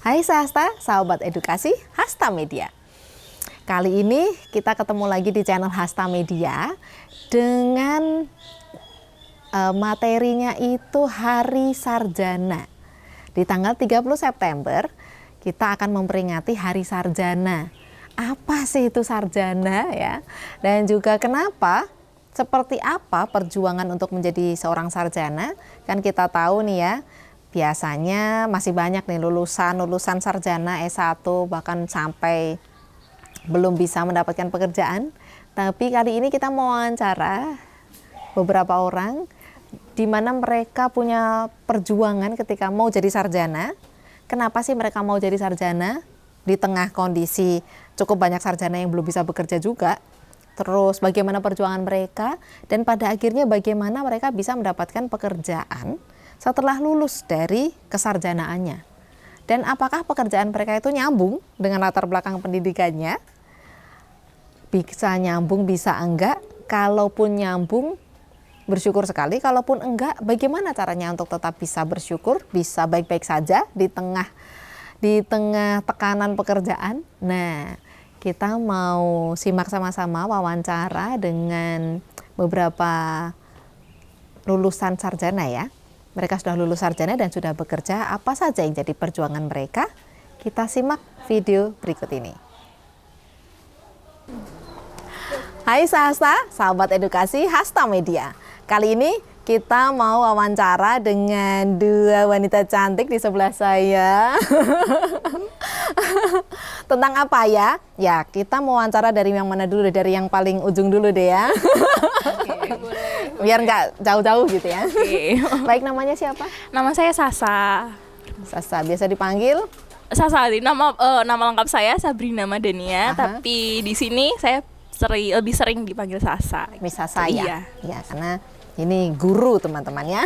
Hai Sahasta, sahabat edukasi Hasta Media. Kali ini kita ketemu lagi di channel Hasta Media dengan materinya itu Hari Sarjana. Di tanggal 30 September kita akan memperingati Hari Sarjana. Apa sih itu sarjana ya? Dan juga kenapa? Seperti apa perjuangan untuk menjadi seorang sarjana? Kan kita tahu nih ya, biasanya masih banyak nih lulusan sarjana S1 bahkan sampai belum bisa mendapatkan pekerjaan. Tapi kali ini kita mau wawancara beberapa orang di mana mereka punya perjuangan ketika mau jadi sarjana. Kenapa sih mereka mau jadi sarjana? Di tengah kondisi cukup banyak sarjana yang belum bisa bekerja juga. Terus bagaimana perjuangan mereka dan pada akhirnya bagaimana mereka bisa mendapatkan pekerjaan setelah lulus dari kesarjanaannya. Dan apakah pekerjaan mereka itu nyambung dengan latar belakang pendidikannya? Bisa nyambung, bisa enggak? Kalaupun nyambung, bersyukur sekali. Kalaupun enggak, bagaimana caranya untuk tetap bisa bersyukur, bisa baik-baik saja di tengah tekanan pekerjaan? Nah, kita mau simak sama-sama wawancara dengan beberapa lulusan sarjana ya. Mereka sudah lulus sarjana dan sudah bekerja. Apa saja yang jadi perjuangan mereka? Kita simak video berikut ini. Hai Sahasta, sahabat edukasi Hasta Media. Kali ini kita mau wawancara dengan dua wanita cantik di sebelah saya. Tentang apa ya? Ya, kita mau wawancara dari yang mana dulu? Dari yang paling ujung dulu deh ya. Oke, boleh. Biar nggak jauh-jauh gitu ya. Oke. Baik, namanya siapa? Nama saya Sasa. Sasa, biasa dipanggil? Sasa, nama lengkap saya Sabrina Madania, tapi di sini saya lebih sering dipanggil Sasa. Miss Sasa ya? Iya. Ya, karena ini guru teman-teman ya.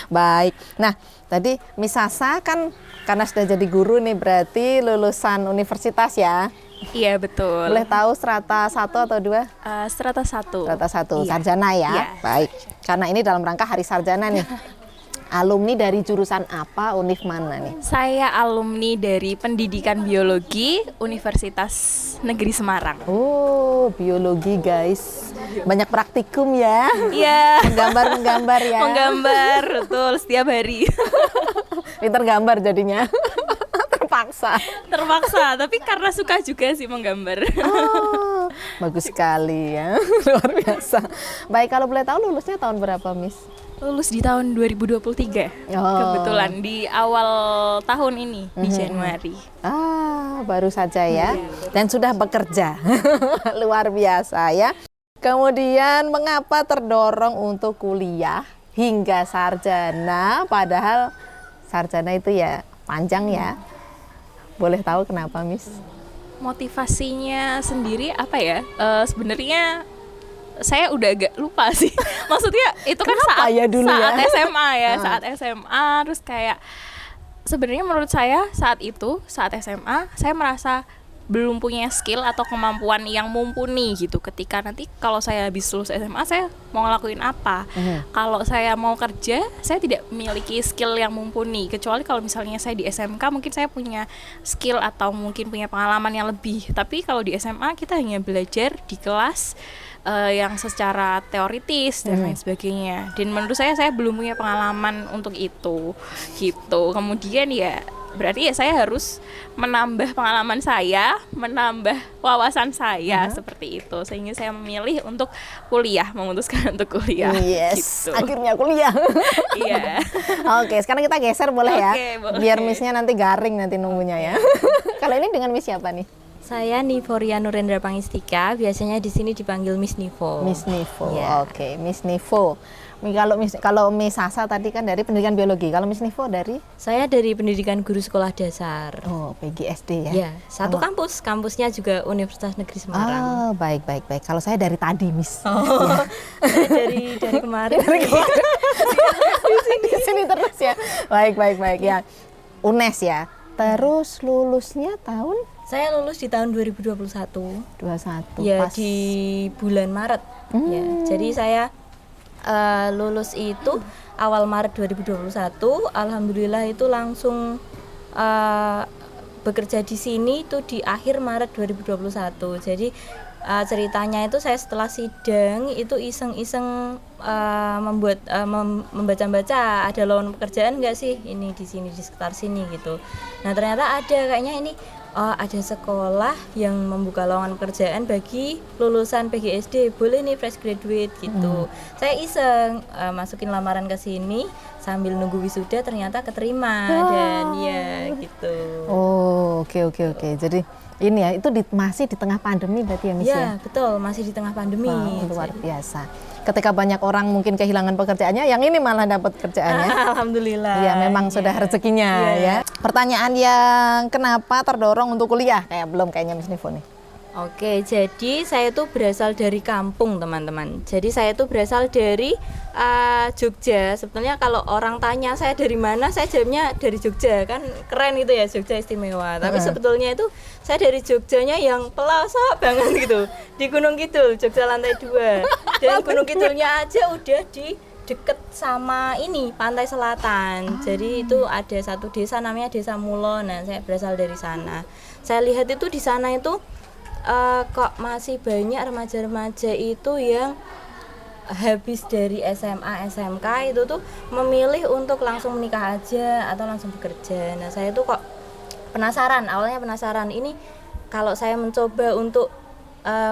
Baik, nah tadi Miss Sasa kan karena sudah jadi guru nih berarti lulusan universitas ya? Iya betul. Boleh tahu strata 1 atau 2? Strata 1. Strata 1, Iya. sarjana ya? Iya. Baik, karena ini dalam rangka Hari Sarjana nih. Alumni dari jurusan apa, univ mana nih? Saya alumni dari Pendidikan Biologi Universitas Negeri Semarang. Oh, biologi guys. Banyak praktikum ya? Iya. Menggambar ya? Menggambar, betul, setiap hari. Pinter gambar jadinya. Terpaksa. Terpaksa, tapi karena suka juga sih menggambar. Oh, bagus sekali ya. Luar biasa. Baik, kalau boleh tahu lulusnya tahun berapa, Miss? Lulus di tahun 2023. Oh. Kebetulan di awal tahun ini, di Januari. Ah, baru saja ya. Dan sudah bekerja. Luar biasa ya. Kemudian mengapa terdorong untuk kuliah hingga sarjana, padahal sarjana itu ya panjang ya. Boleh tahu kenapa, Miss? Motivasinya sendiri apa ya? Sebenarnya saya udah agak lupa sih. Maksudnya itu kan Kenapa ya dulu saat ya? SMA ya, saat SMA terus kayak sebenarnya menurut saya saat SMA saya merasa belum punya skill atau kemampuan yang mumpuni gitu. Ketika nanti kalau saya habis lulus SMA saya mau ngelakuin apa? Kalau saya mau kerja, saya tidak memiliki skill yang mumpuni. Kecuali kalau misalnya saya di SMK mungkin saya punya skill atau mungkin punya pengalaman yang lebih. Tapi kalau di SMA kita hanya belajar di kelas yang secara teoritis dan lain sebagainya. Dan menurut saya belum punya pengalaman untuk itu gitu. Kemudian ya berarti ya saya harus menambah pengalaman saya, menambah wawasan saya seperti itu. Sehingga saya memilih untuk kuliah, memutuskan untuk kuliah. Yes, gitu. akhirnya kuliah. Iya. Oke, sekarang kita geser boleh ya? Oke, boleh. Biar Missnya nanti garing nanti nunggunya ya. Kalau ini dengan Miss siapa nih? Saya Nivoria Nurendra Pangistika, biasanya di sini dipanggil Miss Nivo. Miss Nivo. Ya. Oke, Miss Nivo. Kalau Miss Sasa tadi kan dari pendidikan biologi. Kalau Miss Nivo dari? Saya dari Pendidikan Guru Sekolah Dasar. Oh, PGSD ya. Ya, satu kampusnya juga Universitas Negeri Semarang. Oh, baik. Kalau saya dari tadi, Miss. Oh, saya dari kemarin. Di sini terus ya. Baik ya. UNES ya. Terus lulusnya tahun Saya lulus di tahun 2021. 21. Ya, pas di bulan Maret. Ya, jadi saya lulus itu awal Maret 2021. Alhamdulillah itu langsung bekerja di sini itu di akhir Maret 2021. Jadi ceritanya itu saya setelah sidang itu iseng-iseng membaca-baca ada lowongan pekerjaan nggak sih ini di sini di sekitar sini gitu. Nah ternyata ada kayaknya ini ada sekolah yang membuka lowongan pekerjaan bagi lulusan PGSD, boleh nih fresh graduate gitu. Saya iseng masukin lamaran ke sini sambil nunggu wisuda, ternyata keterima dan ya gitu. Oh, oke. Jadi ini ya, itu masih di tengah pandemi berarti ya, Miss ya? Ya, betul, masih di tengah pandemi. Wow, luar biasa. Ketika banyak orang mungkin kehilangan pekerjaannya, yang ini malah dapat kerjaannya. Alhamdulillah. Ya, memang sudah rezekinya ya. Pertanyaan yang kenapa terdorong untuk kuliah? Belum kayaknya Miss Nivo nih. Oke, jadi saya tuh berasal dari kampung, teman-teman. Jadi saya tuh berasal dari Jogja. Sebetulnya kalau orang tanya saya dari mana, saya jawabnya dari Jogja. Kan keren gitu ya, Jogja istimewa. Tapi sebetulnya itu saya dari Jogjanya yang pelosok banget gitu. Di Gunung Kidul, Jogja lantai 2. Dan Gunung Kidulnya aja udah di deket sama ini pantai selatan. Jadi itu ada satu desa namanya Desa Mulo. Nah, saya berasal dari sana. Saya lihat itu di sana itu kok masih banyak remaja-remaja itu yang habis dari SMA, SMK itu tuh memilih untuk langsung menikah aja atau langsung bekerja. Nah, saya tuh kok awalnya penasaran ini kalau saya mencoba untuk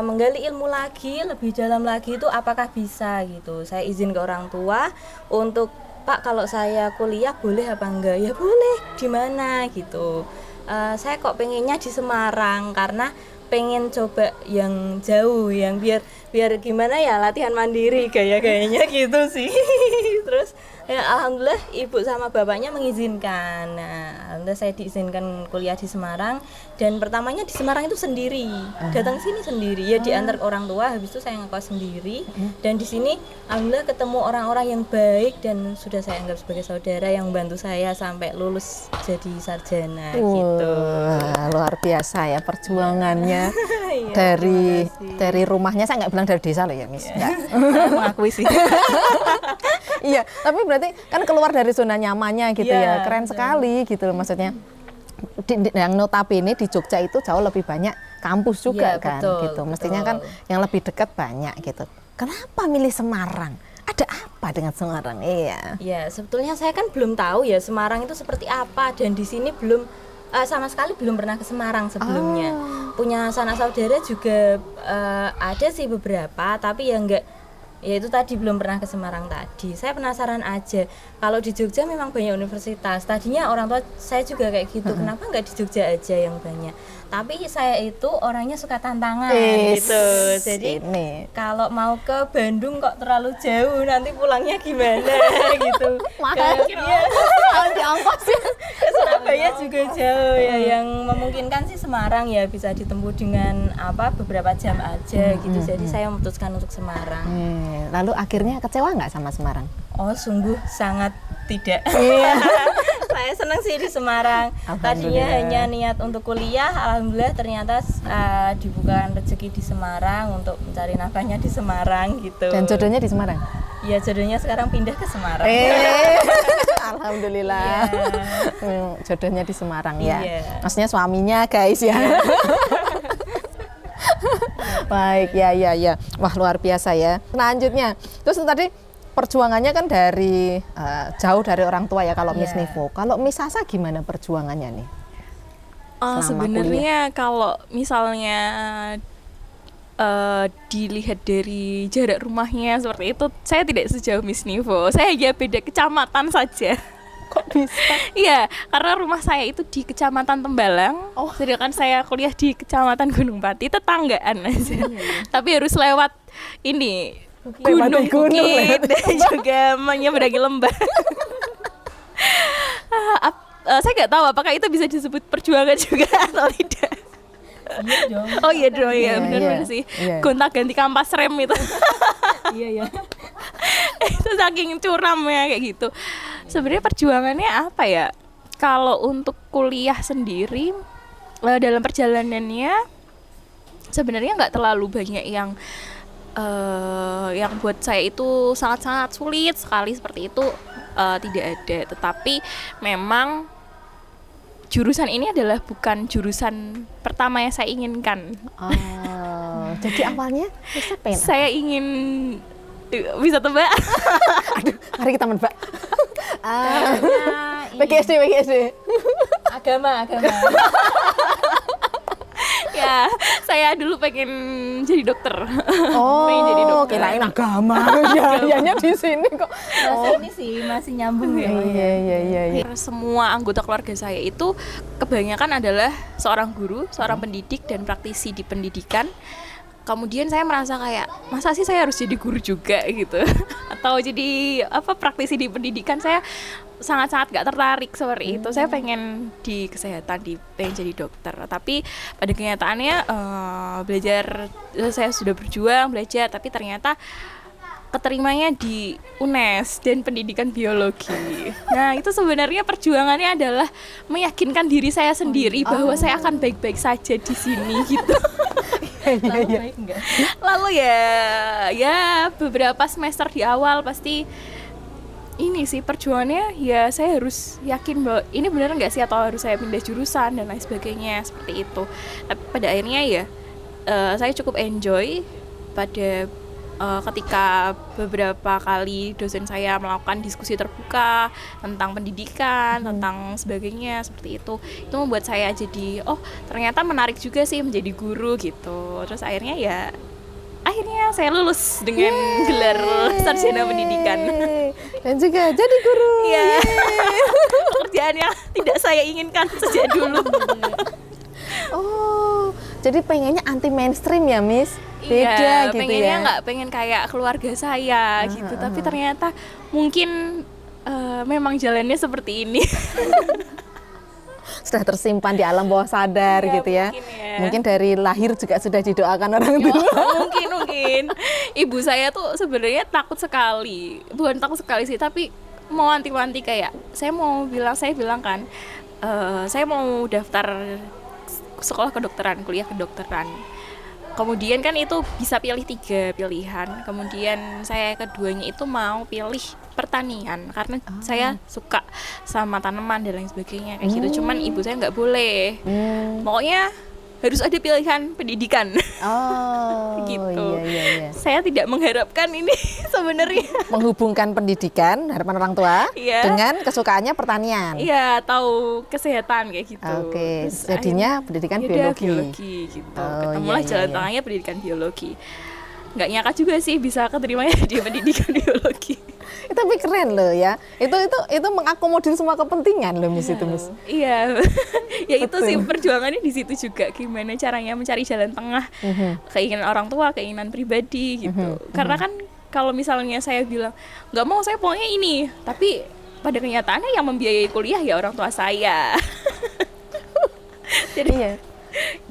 menggali ilmu lagi, lebih dalam lagi itu apakah bisa gitu. Saya izin ke orang tua untuk, Pak, kalau saya kuliah boleh apa enggak? Ya boleh, di mana gitu. Saya kok pengennya di Semarang karena pengen coba yang jauh, yang biar gimana ya, latihan mandiri gaya-gayanya gitu sih. Terus ya alhamdulillah ibu sama bapaknya mengizinkan. Nah, alhamdulillah saya diizinkan kuliah di Semarang, dan pertamanya di Semarang itu sendiri. Datang sini sendiri ya, diantar orang tua, habis itu saya ngekos sendiri. Dan di sini alhamdulillah ketemu orang-orang yang baik dan sudah saya anggap sebagai saudara yang membantu saya sampai lulus jadi sarjana gitu. Luar biasa ya perjuangannya. Iya, dari rumahnya, saya nggak bilang dari desa loh ya, Miss. Mengakui sih. Iya, tapi berarti kan keluar dari zona nyamannya gitu ya. Iya, Keren sekali gitu loh, maksudnya. Yang notabene di Jogja itu jauh lebih banyak kampus juga, Iya, kan betul, gitu. Mestinya kan yang lebih dekat banyak gitu. Kenapa milih Semarang? Ada apa dengan Semarang? Iya. Ya, sebetulnya saya kan belum tahu ya Semarang itu seperti apa, dan di sini belum sama sekali belum pernah ke Semarang sebelumnya. Punya sanak saudara juga ada sih beberapa, tapi ya enggak, ya itu tadi belum pernah ke Semarang tadi. Saya penasaran aja. Kalau di Jogja memang banyak universitas. Tadinya orang tua saya juga kayak gitu. Kenapa enggak di Jogja aja yang banyak? Tapi saya itu orangnya suka tantangan gitu. Jadi kalau mau ke Bandung kok terlalu jauh, nanti pulangnya gimana gitu. Mahal diongkos ya. Ke Surabaya juga jauh ya, yang memungkinkan sih Semarang ya, bisa ditempuh dengan beberapa jam aja gitu. Jadi saya memutuskan untuk Semarang. Lalu akhirnya kecewa nggak sama Semarang? Oh, sungguh sangat tidak. Saya senang sih di Semarang. Tadinya hanya niat untuk kuliah, alhamdulillah ternyata dibukakan rezeki di Semarang untuk mencari nafkahnya di Semarang gitu. Dan jodohnya di Semarang? Ya, jodohnya sekarang pindah ke Semarang. Alhamdulillah. Jodohnya di Semarang ya. Maksudnya suaminya guys ya. Baik, ya. Wah, luar biasa ya. Selanjutnya, terus tadi perjuangannya kan dari jauh dari orang tua ya kalau Miss Nivo. Kalau Miss Sasa gimana perjuangannya nih? Sebenarnya kalau misalnya dilihat dari jarak rumahnya seperti itu, saya tidak sejauh Miss Nivo. Saya hanya beda kecamatan saja. Kok bisa? Iya, karena rumah saya itu di Kecamatan Tembalang, sedangkan saya kuliah di Kecamatan Gunung Pati, tetanggaan aja. Tapi harus lewat ini gunung Bukit dan juga menyeberangi lembah. Saya nggak tahu apakah itu bisa disebut perjuangan juga atau tidak. Oh iya dong, ya benar sih. Gonta-ganti kampas rem itu. Iya. Itu saking curamnya kayak gitu. Sebenarnya perjuangannya apa ya? Kalau untuk kuliah sendiri, dalam perjalanannya sebenarnya nggak terlalu banyak yang buat saya itu sangat-sangat sulit sekali seperti itu, tidak ada. Tetapi memang jurusan ini adalah bukan jurusan pertama yang saya inginkan. Oh, jadi awalnya Miss pengen Saya ingin bisa tebak. aduh, mari kita menebak. Nah, PGSD. agama. Ya, saya dulu pengen jadi dokter. Oh, Pengen jadi dokter. kirain agama. Ya, di sini kok. Bahasa ini sih masih nyambung ya. Iya. Semua anggota keluarga saya itu kebanyakan adalah seorang guru, seorang pendidik dan praktisi di pendidikan. Kemudian saya merasa kayak, masa sih saya harus jadi guru juga gitu, atau jadi praktisi di pendidikan. Saya sangat-sangat gak tertarik seperti itu. Saya pengen di kesehatan, pengen jadi dokter. Tapi pada kenyataannya belajar, saya sudah berjuang belajar, tapi ternyata keterimanya di UNES dan pendidikan biologi. Nah, itu sebenarnya perjuangannya adalah meyakinkan diri saya sendiri bahwa saya akan baik-baik saja di sini gitu. Baik enggak? Lalu ya beberapa semester di awal pasti ini sih perjuangannya, ya saya harus yakin bahwa ini benar nggak sih, atau harus saya pindah jurusan dan lain sebagainya seperti itu. Tapi pada akhirnya ya saya cukup enjoy pada ketika beberapa kali dosen saya melakukan diskusi terbuka tentang pendidikan, tentang sebagainya seperti itu membuat saya jadi ternyata menarik juga sih menjadi guru gitu. Terus akhirnya saya lulus dengan gelar sarjana pendidikan Dan juga jadi guru. ya. Pekerjaan yang tidak saya inginkan sejak dulu. Oh, jadi pengennya anti mainstream ya, Miss? Beda Iya, gitu pengennya ya. nggak pengen kayak keluarga saya gitu, tapi ternyata mungkin memang jalannya seperti ini. Sudah tersimpan di alam bawah sadar Iya, gitu ya. mungkin ya. Mungkin dari lahir juga sudah didoakan orang tua. mungkin ibu saya tuh sebenarnya takut sekali, bukan takut sekali sih, tapi mau wanti-wanti kayak saya bilang kan saya mau daftar sekolah kedokteran, kuliah kedokteran. Kemudian kan itu bisa pilih 3 pilihan. Kemudian saya keduanya itu mau pilih pertanian karena saya suka sama tanaman dan lain sebagainya kayak gitu. Cuman ibu saya nggak boleh. Pokoknya harus ada pilihan pendidikan. Oh, Gitu. Iya. Saya tidak mengharapkan ini sebenarnya. Menghubungkan pendidikan, harapan orang tua Iya. dengan kesukaannya pertanian. Iya, tahu kesehatan kayak gitu. Oke, Terus jadinya akhirnya, pendidikan yaudah, biologi. gitu. Oh, Ketemulah iya, jalan iya. tengahnya pendidikan biologi. Nggak nyangka juga sih bisa keterimanya di pendidikan biologi. Tapi keren loh ya. Itu mengakomodir semua kepentingan loh, Miss itu, Miss. Iya, ya itu Betul. sih perjuangannya di situ juga, gimana caranya mencari jalan tengah, keinginan orang tua, keinginan pribadi gitu. Karena kan kalau misalnya saya bilang nggak mau, saya pokoknya ini, tapi pada kenyataannya yang membiayai kuliah ya orang tua saya. Jadi Iya.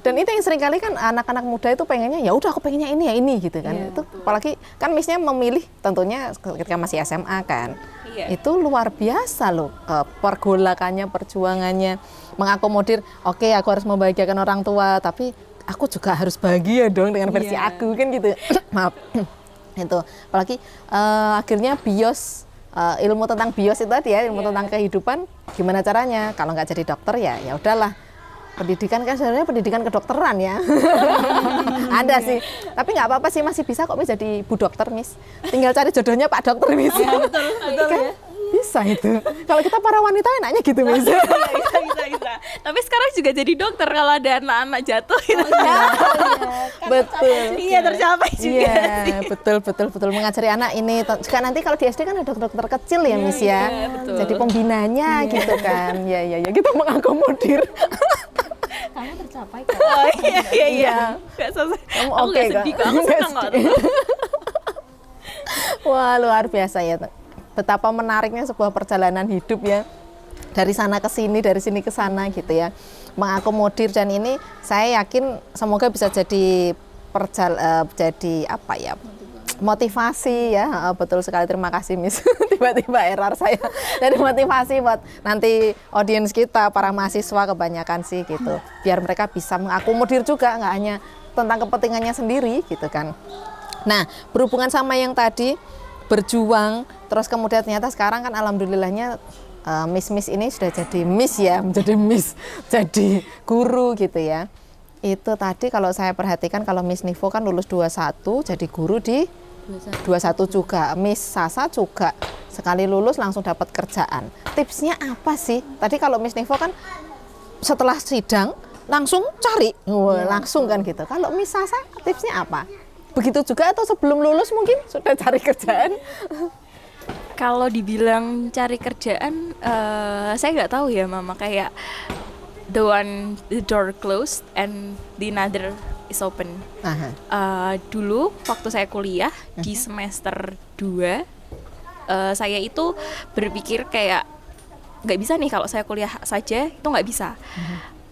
Dan itu yang sering kali kan anak-anak muda itu pengennya ya udah aku pengennya ini ya ini gitu kan. Iya, Itu apalagi kan Missnya memilih tentunya ketika masih SMA kan. Iya. Itu luar biasa loh pergolakannya, perjuangannya mengakomodir. Oke, aku harus membahagiakan orang tua, tapi aku juga harus bahagia dong dengan versi Iya. aku kan gitu. Maaf. Itu apalagi akhirnya bios ilmu tentang bios itu tadi ya, ilmu tentang kehidupan, gimana caranya kalau nggak jadi dokter ya udahlah. Pendidikan kan sebenarnya pendidikan kedokteran ya. Ada sih, tapi nggak apa-apa sih, masih bisa kok Miss jadi Bu Dokter, Miss. Tinggal cari jodohnya Pak Dokter, Miss. Ya, betul Kan ya. bisa itu. Kalau kita para wanita enaknya gitu, Miss. bisa. Tapi sekarang juga jadi dokter kalau ada anak-anak jatuh gitu. Betul. Iya, tercapai juga sih. Iya, betul mengajari anak ini. Juga nanti kalau di SD kan ada dokter kecil ya, Miss ya. iya, betul. Jadi pembinanya gitu kan. Ya, kita mengakomodir. Kamu tercapai kan? Oh iya. Gak selesai. Kamu Aku oke, gak Kak? sedih kok, aku Nggak senang kok. sedih. Wah, luar biasa ya. Betapa menariknya sebuah perjalanan hidup ya. Dari sana ke sini, dari sini ke sana gitu ya. Mengakomodir, dan ini saya yakin semoga bisa jadi jadi apa ya? Motivasi ya. Betul sekali, terima kasih Miss. Tiba-tiba error saya. Dari motivasi buat nanti audiens kita, para mahasiswa kebanyakan sih gitu. Biar mereka bisa mengakomodir juga, nggak hanya tentang kepentingannya sendiri gitu kan. Nah, berhubungan sama yang tadi berjuang, terus kemudian ternyata sekarang kan alhamdulillahnya Miss ini sudah jadi Miss ya, menjadi Miss, jadi guru gitu ya. Itu tadi kalau saya perhatikan kalau Miss Nivo kan lulus 21 jadi guru di 21 juga. Miss Sasa juga sekali lulus langsung dapat kerjaan. Tipsnya apa sih? Tadi kalau Miss Nivo kan setelah sidang langsung cari, langsung kan gitu. Kalau Miss Sasa tipsnya apa? Begitu juga atau sebelum lulus mungkin sudah cari kerjaan? Kalau dibilang cari kerjaan, saya nggak tahu ya Mama, kayak the door closed and the another is open. Dulu waktu saya kuliah di semester 2, saya itu berpikir kayak nggak bisa nih kalau saya kuliah saja, itu nggak bisa.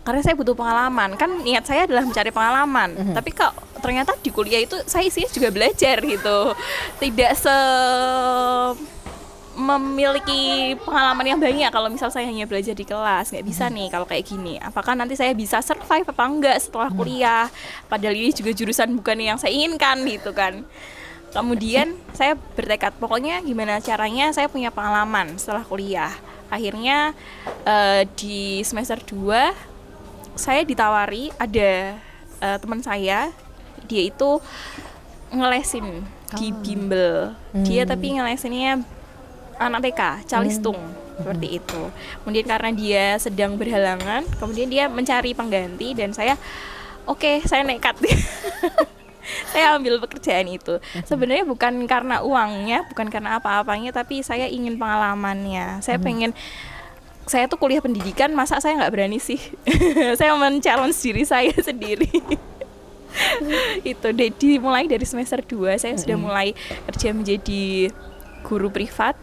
Karena saya butuh pengalaman, kan niat saya adalah mencari pengalaman. Tapi kalau ternyata di kuliah itu saya isinya juga belajar gitu, tidak memiliki pengalaman yang banyak kalau misal saya hanya belajar di kelas. Nggak bisa nih kalau kayak gini. Apakah nanti saya bisa survive apa enggak setelah kuliah? Padahal ini juga jurusan bukan yang saya inginkan gitu kan. Kemudian saya bertekad, pokoknya gimana caranya saya punya pengalaman setelah kuliah. Akhirnya di semester 2 saya ditawari, ada teman saya, dia itu ngelesin di bimbel. Dia tapi ngelesinnya anak TK, calistung, seperti itu. Kemudian karena dia sedang berhalangan, kemudian dia mencari pengganti dan saya, oke, saya nekat. Saya ambil pekerjaan itu. Sebenarnya bukan karena uangnya, bukan karena apa-apanya, tapi saya ingin pengalamannya. Saya pengen, saya tuh kuliah pendidikan, masa saya nggak berani sih? Saya men-challenge diri saya sendiri. Itu dimulai dari semester 2 saya sudah mulai kerja menjadi guru privat.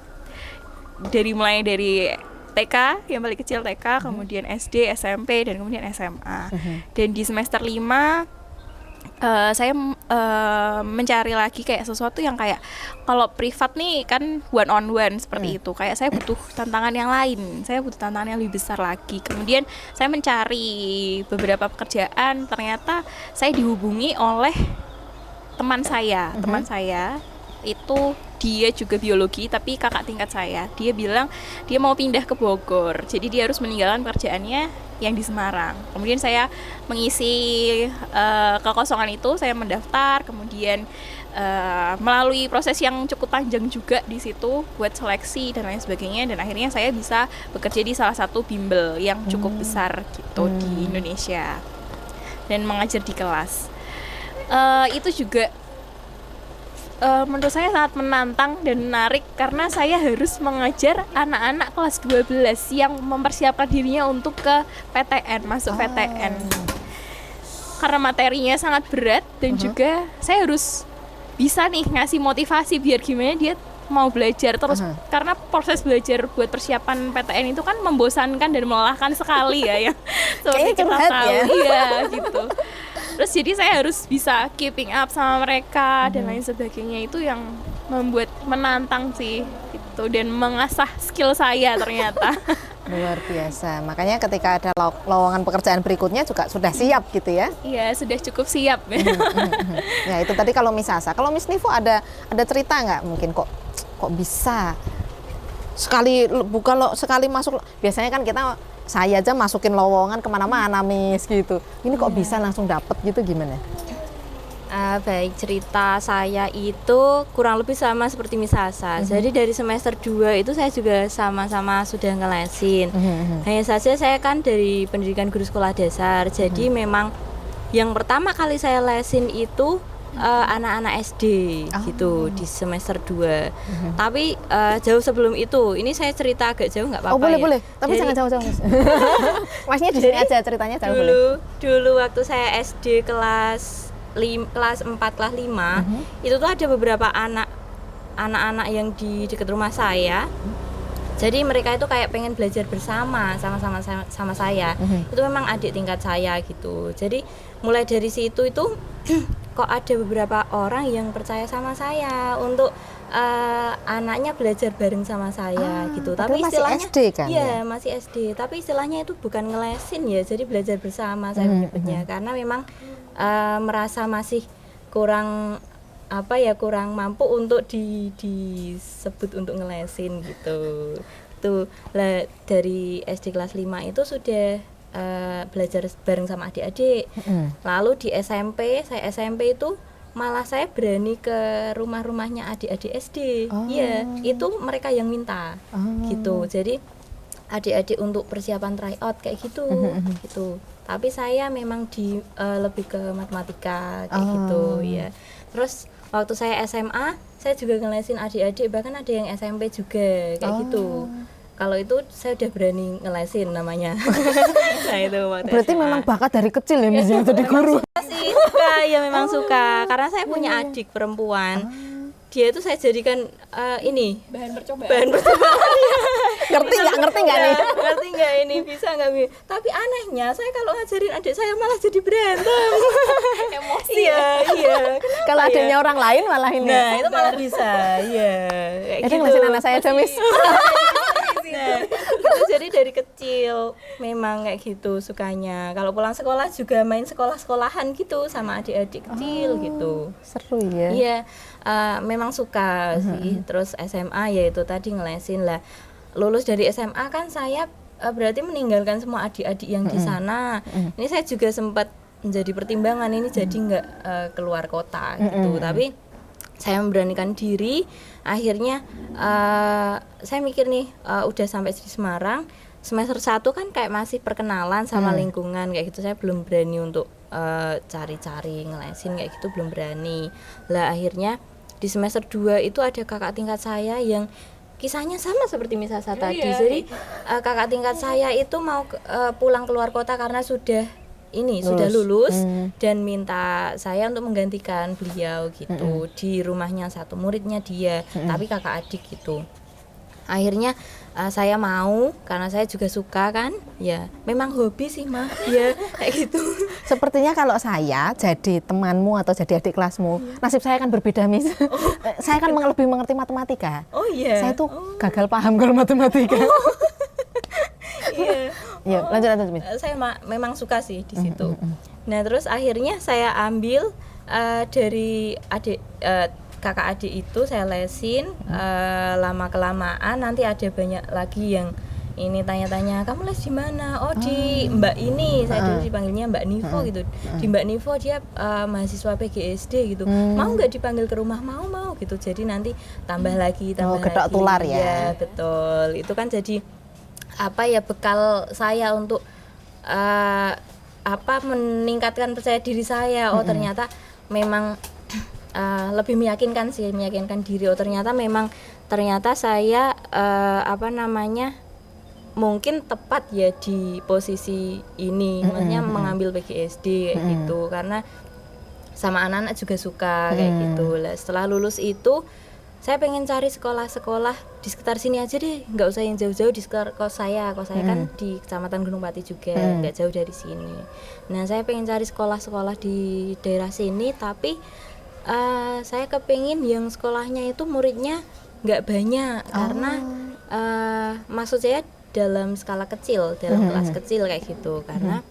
Mulai dari TK, yang paling kecil TK, kemudian SD, SMP, dan kemudian SMA. Dan di semester 5 saya mencari lagi kayak sesuatu yang kayak, kalau privat nih kan one on one seperti itu, kayak saya butuh tantangan yang lain, saya butuh tantangan yang lebih besar lagi. Kemudian saya mencari beberapa pekerjaan, ternyata saya dihubungi oleh teman saya. Teman saya itu dia juga biologi tapi kakak tingkat saya. Dia bilang dia mau pindah ke Bogor, jadi dia harus meninggalkan pekerjaannya yang di Semarang. Kemudian saya mengisi kekosongan itu, saya mendaftar, kemudian melalui proses yang cukup panjang juga di situ buat seleksi dan lain sebagainya, dan akhirnya saya bisa bekerja di salah satu bimbel yang cukup besar gitu di Indonesia dan mengajar di kelas. Itu juga menurut saya sangat menantang dan menarik karena saya harus mengajar anak-anak kelas 12 yang mempersiapkan dirinya untuk ke PTN, masuk PTN. Karena materinya sangat berat dan juga saya harus bisa nih ngasih motivasi biar gimana dia mau belajar terus, karena proses belajar buat persiapan PTN itu kan membosankan dan melelahkan sekali ya seperti kita tahu ya gitu. Terus jadi saya harus bisa keeping up sama mereka dan lain sebagainya, itu yang membuat menantang sih gitu, dan mengasah skill saya ternyata. Luar biasa. Makanya ketika ada lowongan pekerjaan berikutnya juga sudah siap gitu ya? Iya, sudah cukup siap. Ya itu tadi kalau Miss Sasa. Kalau Miss Nivo ada cerita nggak mungkin kok bisa sekali masuk? Biasanya kan saya aja masukin lowongan kemana-mana Miss gitu. Ini kok bisa langsung dapet gitu, gimana? Baik, cerita saya itu kurang lebih sama seperti Miss Sasa. Jadi dari semester 2 itu saya juga sama-sama sudah ngelesin. Hanya saja saya kan dari pendidikan guru sekolah dasar. Jadi memang yang pertama kali saya lesin itu anak-anak SD gitu di semester 2. Tapi jauh sebelum itu, ini saya cerita agak jauh nggak apa-apa. Boleh. Tapi jangan jauh-jauh Mas. Masnya di sini aja ceritanya jauh boleh. Dulu waktu saya SD kelas 4, kelas 5, itu tuh ada beberapa anak-anak yang di dekat rumah saya. Jadi mereka itu kayak pengen belajar bersama sama saya. Itu memang adik tingkat saya gitu. Jadi mulai dari situ itu kok ada beberapa orang yang percaya sama saya untuk anaknya belajar bareng sama saya gitu. Tapi istilahnya masih SD kan? Iya, masih SD. Tapi istilahnya itu bukan ngelesin ya, jadi belajar bersama saya menyebutnya. Karena memang merasa masih kurang mampu untuk disebut untuk ngelesin gitu. gitu. Lah dari SD kelas 5 itu sudah belajar bareng sama adik-adik. Lalu di SMP, saya SMP itu malah saya berani ke rumah-rumahnya adik-adik SD. Iya, itu mereka yang minta. Gitu. Jadi adik-adik untuk persiapan tryout kayak gitu. Gitu. Tapi saya memang lebih ke matematika kayak gitu ya. Terus waktu saya SMA, saya juga ngelesin adik-adik, bahkan ada yang SMP juga kayak gitu. Kalau itu saya udah berani ngelesin namanya. Nah itu waktu Berarti SMA. memang bakat dari kecil ya Miss yang jadi guru. Sih suka, ya memang suka. Karena saya punya adik perempuan. Dia itu saya jadikan ini Bahan percobaan. Ngerti nggak nih? Ngerti nggak ini, bisa nggak Mi? Tapi anehnya saya kalau ngajarin adik saya malah jadi berantem. Emosi. Iya. Kalau adanya orang lain malah ini. Nah itu malah bisa. Iya. Kayak Jadi ngelesin anak saya aja Miss. Nah, itu jadi dari kecil memang kayak gitu sukanya. Kalau pulang sekolah juga main sekolah-sekolahan gitu sama adik-adik kecil gitu. Seru ya. Iya, memang suka sih. Terus SMA ya itu tadi ngelesin lah. Lulus dari SMA kan saya berarti meninggalkan semua adik-adik yang di sana. Ini saya juga sempat menjadi pertimbangan ini jadi nggak keluar kota gitu. Tapi saya memberanikan diri. Akhirnya saya mikir nih udah sampai di Semarang, semester 1 kan kayak masih perkenalan sama lingkungan kayak gitu. Saya belum berani untuk cari-cari ngelesin kayak gitu, belum berani. Lah akhirnya di semester 2 itu ada kakak tingkat saya yang kisahnya sama seperti Miss Sasa tadi. Jadi kakak tingkat saya itu mau pulang keluar kota karena sudah sudah lulus dan minta saya untuk menggantikan beliau gitu di rumahnya satu muridnya dia, tapi kakak adik gitu. Akhirnya saya mau karena saya juga suka kan, ya memang hobi sih mah, ya kayak gitu. Sepertinya kalau saya jadi temanmu atau jadi adik kelasmu, nasib saya akan berbeda Miss. Saya kan lebih mengerti matematika. Oh iya. Saya tuh gagal paham kalau matematika. Iya. Ya, lanjut Miss. Saya memang suka sih di situ. Nah terus akhirnya saya ambil dari kakak adik itu saya lesin, lama kelamaan nanti ada banyak lagi yang ini tanya-tanya, kamu les di mana? Oh di Mbak ini, saya dulu dipanggilnya Mbak Nivo gitu. Di Mbak Nivo dia mahasiswa PGSD gitu. Mau nggak dipanggil ke rumah? Mau gitu. Jadi nanti tambah lagi, tambah getok lagi. tular ya. Iya betul. Itu kan jadi apa ya bekal saya untuk meningkatkan percaya diri saya. Oh ternyata memang lebih meyakinkan diri. Oh ternyata saya mungkin tepat ya di posisi ini, maksudnya mengambil PGSD kayak gitu karena sama anak-anak juga suka kayak gitu. Lah setelah lulus itu saya pengen cari sekolah-sekolah di sekitar sini aja deh, nggak usah yang jauh-jauh, di sekitar kos saya kan di Kecamatan Gunung Pati juga, nggak jauh dari sini. Nah saya pengen cari sekolah-sekolah di daerah sini, tapi saya kepengin yang sekolahnya itu muridnya nggak banyak, karena maksud saya dalam skala kecil, dalam kelas kecil kayak gitu, karena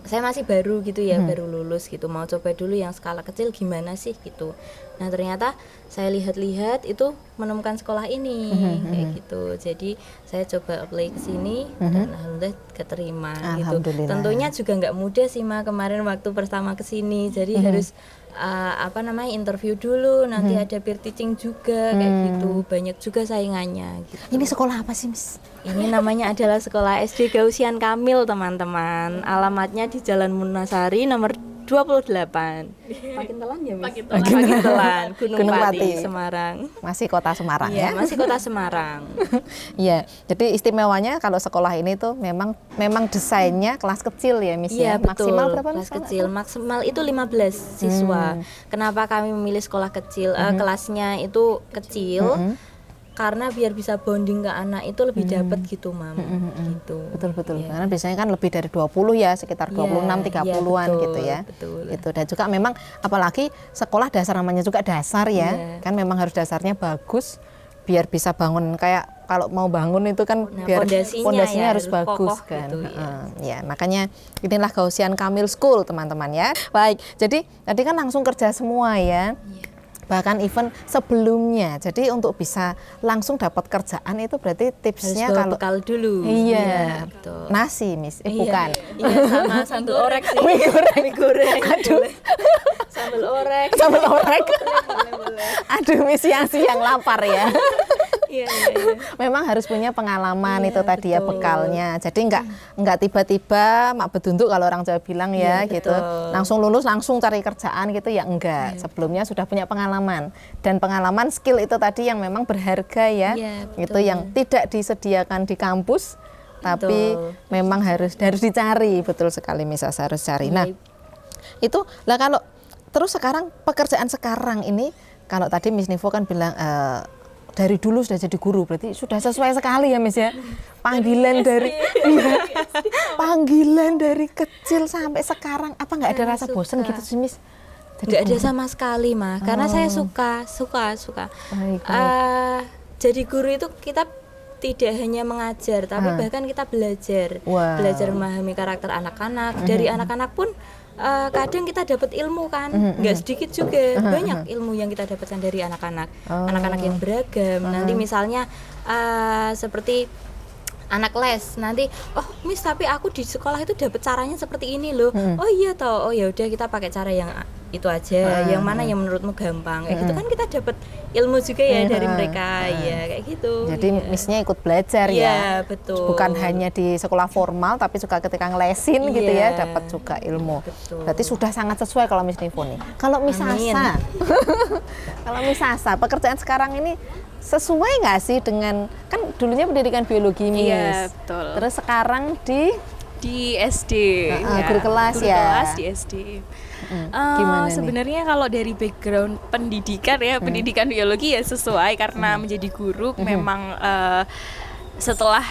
saya masih baru gitu ya, baru lulus gitu, mau coba dulu yang skala kecil gimana sih gitu. Nah ternyata saya lihat-lihat itu menemukan sekolah ini kayak gitu, jadi saya coba apply ke sini dan alhamdulillah keterima gitu. Tentunya juga nggak mudah sih Ma kemarin waktu pertama ke sini, jadi harus interview dulu, nanti ada peer teaching juga kayak gitu, banyak juga saingannya gitu. Ini sekolah apa sih Miss? Ini namanya adalah Sekolah SD Gausian Kamil teman-teman. Alamatnya di Jalan Munasari nomor 28. Makin telan ya Miss? Makin telan. Gunung Pati, Semarang. Masih kota Semarang ya? Masih kota Semarang. Iya, jadi istimewanya kalau sekolah ini tuh memang desainnya kelas kecil ya Miss ya? Iya betul, maksimal berapa kelas kecil, maksimal itu 15 siswa. Kenapa kami memilih sekolah kecil? Kelasnya itu kecil, karena biar bisa bonding ke anak itu lebih dapat gitu Mam. Gitu. Betul. Ya. Karena biasanya kan lebih dari 20 ya, sekitar 26-30-an gitu ya. Betul. Gitu. Dan juga memang apalagi sekolah dasar namanya juga dasar ya. Kan memang harus dasarnya bagus biar bisa bangun, kayak kalau mau bangun itu kan biar pondasinya harus bagus kan. Gitu, ya, makanya inilah Gausian Kamil School teman-teman ya. Baik, jadi tadi kan langsung kerja semua ya. bahkan even sebelumnya. Jadi untuk bisa langsung dapat kerjaan itu berarti tipsnya Harus bawa kalau bekal dulu. iya, betul. nasi Miss, Iya, bukan. Iya, sama sambal orek sih. Mie goreng. Mie goreng. Aduh. Sambal orek. Sambal orek. Boleh. Aduh, Miss siang-siang lapar ya. Iya, iya. Memang harus punya pengalaman Iya, itu tadi ya betul. bekalnya. Jadi nggak tiba-tiba mak bedunduk kalau orang Jawa bilang ya Iya, gitu. betul. Langsung lulus langsung cari kerjaan gitu ya enggak. Sebelumnya sudah punya pengalaman dan pengalaman skill itu tadi yang memang berharga ya. Iya, Itu betul. yang tidak disediakan di kampus tapi Betul. memang harus dicari. Betul sekali Miss Asa, harus cari. Nah, itu lah kalau terus sekarang pekerjaan sekarang ini kalau tadi Miss Nivo kan bilang dari dulu sudah jadi guru, berarti sudah sesuai sekali ya Miss ya. Panggilan dari iya, panggilan dari kecil sampai sekarang, apa nggak ada rasa bosan gitu sih Miss? Jadi Nggak ada guru? sama sekali mah, karena saya suka. Baik, baik. Jadi guru itu kita tidak hanya mengajar, tapi bahkan kita belajar, Wow. belajar memahami karakter anak-anak. Dari anak-anak pun kadang kita dapat ilmu kan, nggak sedikit juga, banyak ilmu yang kita dapatkan dari anak-anak, anak-anak yang beragam. Nanti misalnya seperti anak les, nanti oh Miss tapi aku di sekolah itu dapat caranya seperti ini loh. Oh iya toh, oh ya udah kita pakai cara yang itu aja, yang mana yang menurutmu gampang, kayak gitu kan kita dapat ilmu juga ya dari mereka, ya kayak gitu. Jadi ya. Missnya ikut belajar Iya, ya, betul. bukan hanya di sekolah formal, tapi juga ketika ngelesin gitu ya, Iya, dapat juga ilmu. betul. Berarti sudah sangat sesuai kalau Miss Nivo nih. Kalau Miss Amin. Asa, kalau Miss Asa, pekerjaan sekarang ini sesuai nggak sih dengan, kan dulunya pendidikan biologi Miss, Iya, betul. terus sekarang Di SD, guru kelas guru ya. kelas di SD. Gimana nih? Sebenarnya kalau dari background pendidikan ya, pendidikan biologi ya sesuai karena menjadi guru memang setelah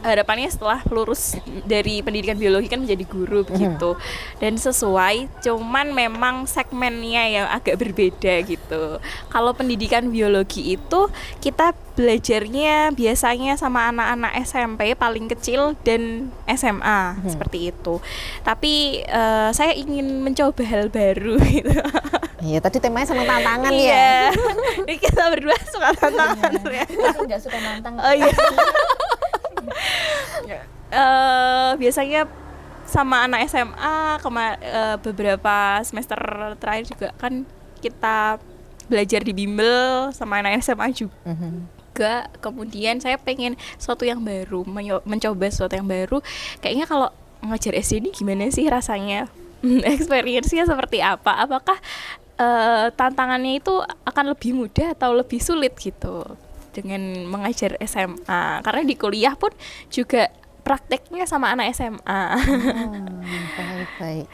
harapannya setelah lulus dari pendidikan biologi kan menjadi guru begitu, dan sesuai, cuman memang segmennya yang agak berbeda gitu. Kalau pendidikan biologi itu kita belajarnya biasanya sama anak-anak SMP paling kecil dan SMA seperti itu. Tapi saya ingin mencoba hal baru gitu. Iya, tadi temanya sama tantangan ya. Iya. Ini kita berdua suka tantangan ya. Aku nggak suka nantang. Oh iya. Biasanya sama anak SMA beberapa semester terakhir juga kan kita belajar di bimbel sama anak SMA juga. Kemudian saya pengen sesuatu yang baru, mencoba sesuatu yang baru. Kayaknya kalau ngajar SD ini gimana sih rasanya? Experience-nya seperti apa? Apakah tantangannya itu akan lebih mudah atau lebih sulit gitu dengan mengajar SMA? Karena di kuliah pun juga prakteknya sama anak SMA. Baik-baik.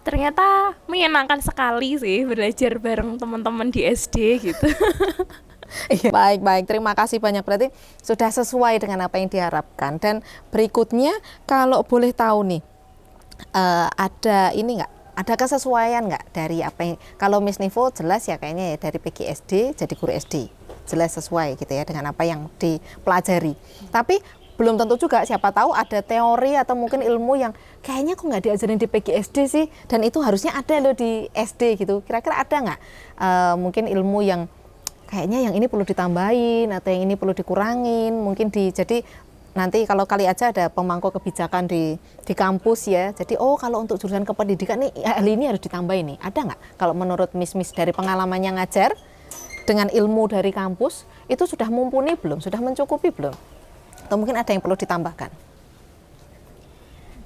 Ternyata menyenangkan sekali sih belajar bareng teman-teman di SD gitu. Iya. Baik-baik, terima kasih banyak, berarti sudah sesuai dengan apa yang diharapkan. Dan berikutnya kalau boleh tahu nih, ada ini nggak? Ada kesesuaian nggak dari apa yang, kalau Miss Nivo jelas ya kayaknya ya dari PGSD jadi guru SD, jelas sesuai gitu ya dengan apa yang dipelajari. Tapi belum tentu juga, siapa tahu ada teori atau mungkin ilmu yang kayaknya kok nggak diajarin di PGSD sih, dan itu harusnya ada loh di SD gitu. Kira-kira ada nggak mungkin ilmu yang kayaknya yang ini perlu ditambahin atau yang ini perlu dikurangin, mungkin jadi nanti kalau kali aja ada pemangku kebijakan di kampus ya. Jadi kalau untuk jurusan kependidikan nih hal ini harus ditambahin nih. Ada nggak kalau menurut Miss dari pengalamannya ngajar dengan ilmu dari kampus itu sudah mumpuni belum? Sudah mencukupi belum? Atau mungkin ada yang perlu ditambahkan?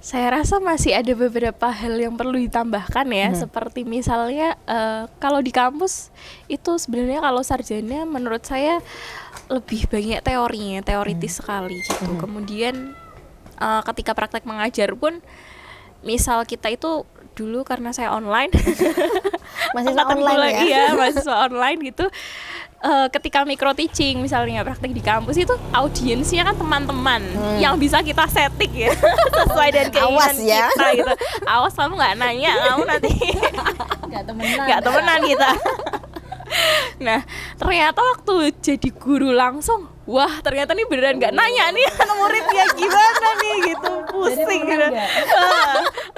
Saya rasa masih ada beberapa hal yang perlu ditambahkan ya, seperti misalnya kalau di kampus itu sebenarnya kalau sarjana menurut saya lebih banyak teorinya, teoritis sekali gitu. Kemudian ketika praktek mengajar pun, misal kita itu dulu karena saya online, Mahasiswa online ya? Iya, mahasiswa online gitu. Ketika micro teaching misalnya praktek di kampus itu audiensnya kan teman-teman yang bisa kita setting ya sesuai dengan keinginan Awas ya. kita gitu. Awas kamu nggak nanya, kamu nanti nggak temenan kita. Nah ternyata waktu jadi guru langsung, wah ternyata nih beneran nggak nanya nih anak muridnya gimana nih gitu, pusing gitu.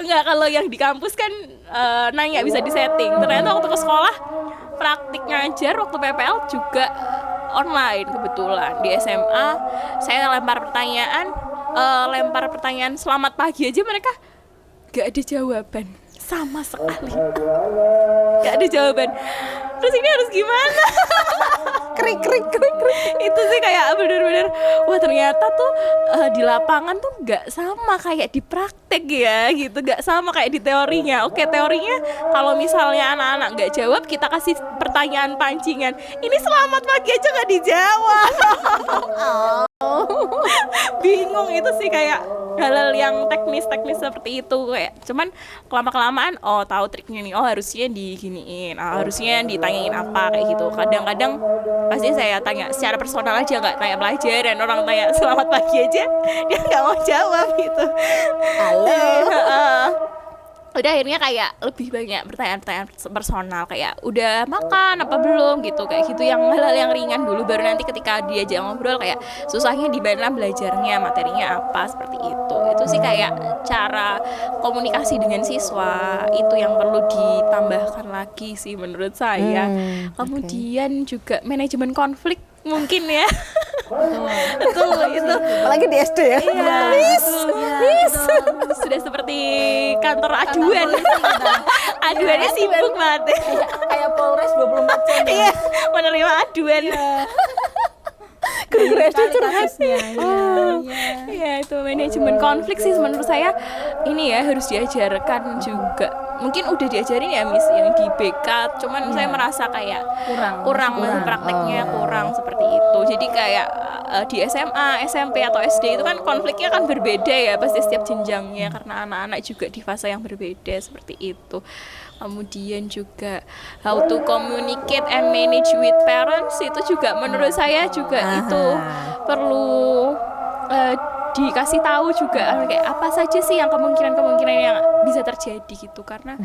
Enggak, kalau yang di kampus kan nanya bisa disetting. Ternyata waktu ke sekolah praktik ngajar waktu PPL juga online kebetulan. Di SMA saya lempar pertanyaan selamat pagi aja mereka gak ada jawaban sama sekali, gak ada jawaban. Terus ini harus gimana? Krik. Itu sih kayak bener-bener wah ternyata tuh di lapangan tuh nggak sama kayak di praktek ya gitu, nggak sama kayak di teorinya. Oke, teorinya kalau misalnya anak-anak nggak jawab kita kasih pertanyaan pancingan, ini selamat pagi aja nggak dijawab. Bingung itu sih kayak hal-hal yang teknis seperti itu kayak cuman kelamaan oh tahu triknya nih, oh harusnya diginiin, harusnya ditanyain apa kayak gitu. Kadang-kadang pasti saya tanya secara personal aja, nggak tanya pelajaran. Orang tanya selamat pagi aja dia nggak mau jawab gitu. Halo. Udah akhirnya kayak lebih banyak pertanyaan-pertanyaan personal kayak udah makan apa belum gitu, kayak gitu yang hal-hal yang ringan dulu, baru nanti ketika diajak ngobrol kayak susahnya di mana belajarnya, materinya apa, seperti itu sih kayak cara komunikasi dengan siswa itu yang perlu ditambahkan lagi sih menurut saya. Kemudian juga manajemen konflik mungkin ya. Betul itu. Apalagi di SD ya. Iya, Miss. sudah seperti kantor aduan. Aduannya sibuk banget. Kayak Polres 24 jam. Iya, menerima aduan. Guru SD curhat. Ya itu manajemen konflik sih menurut saya ini ya harus diajarkan juga. Mungkin udah diajarin ya Miss yang di BK, cuman saya merasa kayak kurang. Prakteknya kurang seperti itu. Jadi kayak di SMA, SMP atau SD itu kan konfliknya kan berbeda ya pasti setiap jenjangnya karena anak-anak juga di fase yang berbeda seperti itu. Kemudian juga how to communicate and manage with parents itu juga menurut saya juga itu perlu dikasih tahu juga kayak apa saja sih yang kemungkinan yang bisa terjadi gitu, karena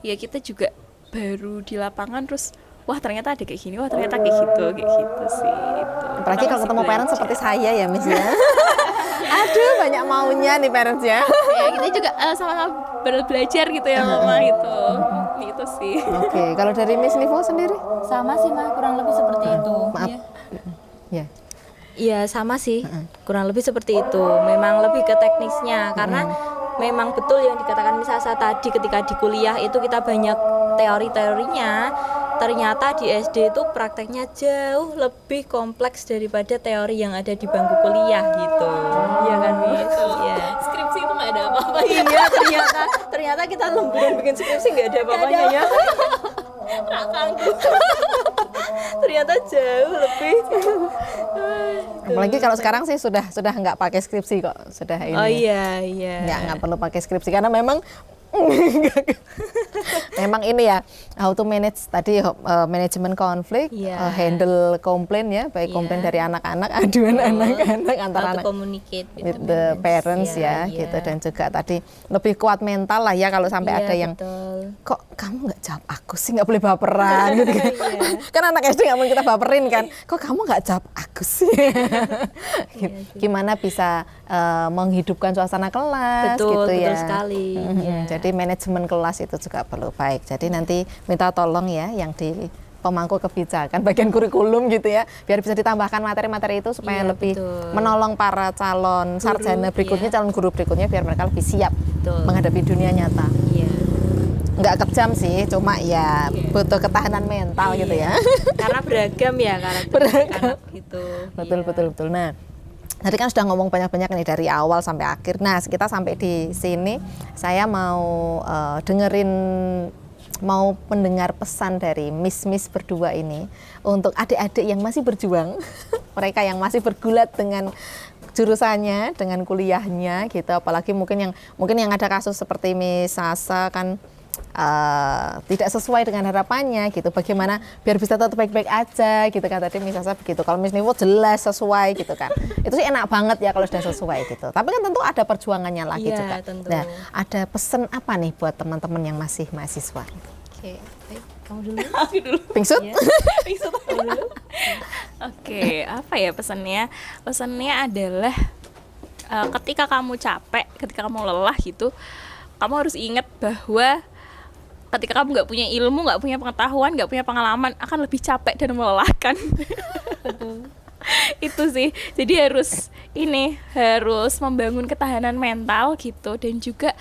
ya kita juga baru di lapangan terus wah ternyata ada kayak gini, wah ternyata kayak gitu sih itu. Apalagi kalau ketemu parents seperti saya ya Miss ya. Aduh banyak maunya nih parents ya. Ya kita juga sama-sama belajar gitu ya Mama gitu. Itu sih. Oke, kalau dari Miss Nivo sendiri? Sama sih mah kurang lebih seperti itu. Maaf. Ya. Iya sama sih, kurang lebih seperti itu. Memang lebih ke teknisnya karena memang betul yang dikatakan Miss Asa tadi, ketika di kuliah itu kita banyak teori-teorinya. Ternyata di SD itu prakteknya jauh lebih kompleks daripada teori yang ada di bangku kuliah gitu. Iya kan Miss? Iya. Skripsi itu nggak ada apa-apa. Iya ternyata kita lemburan bikin skripsi nggak ada apa-apanya ya. Ternyata jauh lebih. Apalagi kalau sekarang sih sudah nggak pakai skripsi kok, sudah ini. Oh iya. Nggak perlu pakai skripsi karena memang ini ya how to manage tadi manajemen konflik, handle komplain ya, baik komplain dari anak-anak, aduan anak-anak antara anak communicate with the parents ya gitu, dan juga tadi lebih kuat mental lah ya kalau sampai ada yang betul. Kok kamu nggak jawab aku sih, nggak boleh baperan gitu kan. Kan anak SD nggak mau kita baperin kan, kok kamu nggak jawab aku sih. Gimana bisa menghidupkan suasana kelas gitu ya. Betul sekali. Jadi manajemen kelas itu juga perlu baik. Jadi nanti minta tolong ya yang di pemangku kebijakan bagian kurikulum gitu ya, biar bisa ditambahkan materi-materi itu supaya lebih menolong para calon sarjana berikutnya, calon guru berikutnya, biar mereka lebih siap menghadapi dunia nyata. Nggak kejam sih, cuma ya butuh ketahanan mental gitu ya. Karena beragam ya karakter anak gitu. Betul. Nah, tadi kan sudah ngomong banyak-banyak nih dari awal sampai akhir. Nah, kita sampai di sini, saya mau mau mendengar pesan dari Miss berdua ini untuk adik-adik yang masih berjuang, mereka yang masih bergulat dengan jurusannya, dengan kuliahnya gitu. Apalagi mungkin yang ada kasus seperti Miss Sasa kan tidak sesuai dengan harapannya gitu. Bagaimana biar bisa tetap baik-baik aja gitu kan, tadi Miss Sasa begitu. Kalau Miss Nivo jelas sesuai gitu kan. Itu sih enak banget ya kalau sudah sesuai gitu. Tapi kan tentu ada perjuangannya lagi juga. Tentu. Nah, ada pesan apa nih buat teman-teman yang masih mahasiswa? Oke, baik. Kamu dulu. Aku dulu. Pingsut? Pingsut. Oke, apa ya pesannya? Pesannya adalah ketika kamu capek, ketika kamu lelah gitu, kamu harus ingat bahwa ketika kamu nggak punya ilmu, nggak punya pengetahuan, nggak punya pengalaman, akan lebih capek dan melelahkan. Itu sih, jadi harus membangun ketahanan mental gitu. Dan juga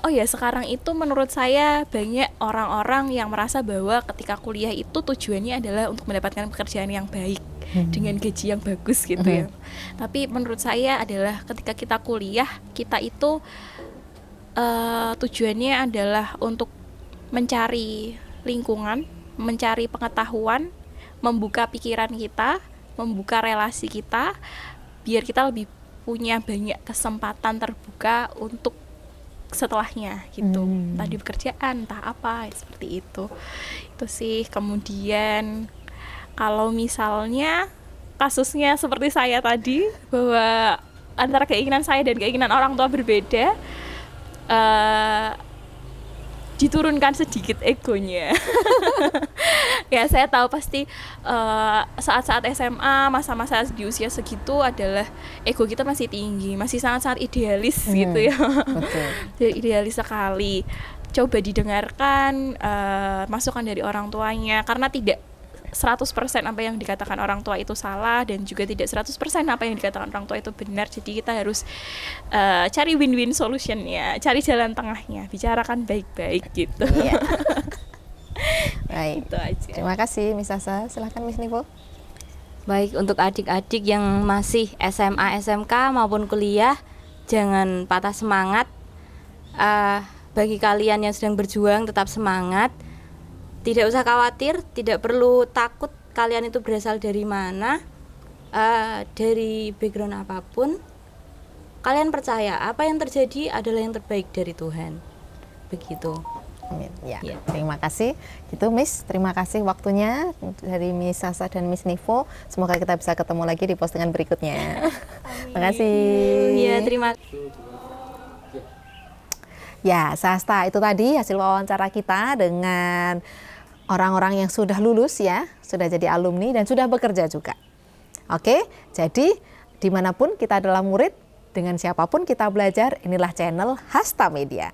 oh ya, sekarang itu menurut saya banyak orang-orang yang merasa bahwa ketika kuliah itu tujuannya adalah untuk mendapatkan pekerjaan yang baik dengan gaji yang bagus gitu ya. Tapi menurut saya adalah ketika kita kuliah, kita itu tujuannya adalah untuk mencari lingkungan, mencari pengetahuan, membuka pikiran kita, membuka relasi kita, biar kita lebih punya banyak kesempatan terbuka untuk setelahnya gitu. Entah di pekerjaan, entah apa, seperti itu. Itu sih. Kemudian kalau misalnya kasusnya seperti saya tadi, bahwa antara keinginan saya dan keinginan orang tua berbeda, diturunkan sedikit egonya. Ya, saya tahu pasti saat-saat SMA, masa-masa di usia segitu adalah ego kita masih tinggi, masih sangat-sangat idealis gitu ya. Betul. Jadi idealis sekali. Coba didengarkan masukan dari orang tuanya, karena tidak 100% apa yang dikatakan orang tua itu salah, dan juga tidak 100% apa yang dikatakan orang tua itu benar. Jadi kita harus cari win-win solutionnya, cari jalan tengahnya, bicarakan baik-baik gitu. Iya. Baik. Itu aja. Terima kasih Miss Sasa. Silahkan Miss Nivo. Baik, untuk adik-adik yang masih SMA, SMK maupun kuliah, jangan patah semangat. Bagi kalian yang sedang berjuang, tetap semangat. Tidak usah khawatir, tidak perlu takut kalian itu berasal dari mana, dari background apapun. Kalian percaya apa yang terjadi adalah yang terbaik dari Tuhan. Begitu. Amin. Ya, Ya. terima kasih. Gitu Miss, terima kasih waktunya dari Miss Sasa dan Miss Nivo. Semoga kita bisa ketemu lagi di postingan berikutnya. Terima kasih. Ya, terima Ya, Sasta, itu tadi hasil wawancara kita dengan orang-orang yang sudah lulus ya, sudah jadi alumni dan sudah bekerja juga. Oke, jadi dimanapun kita adalah murid, dengan siapapun kita belajar, inilah channel Hasta Media.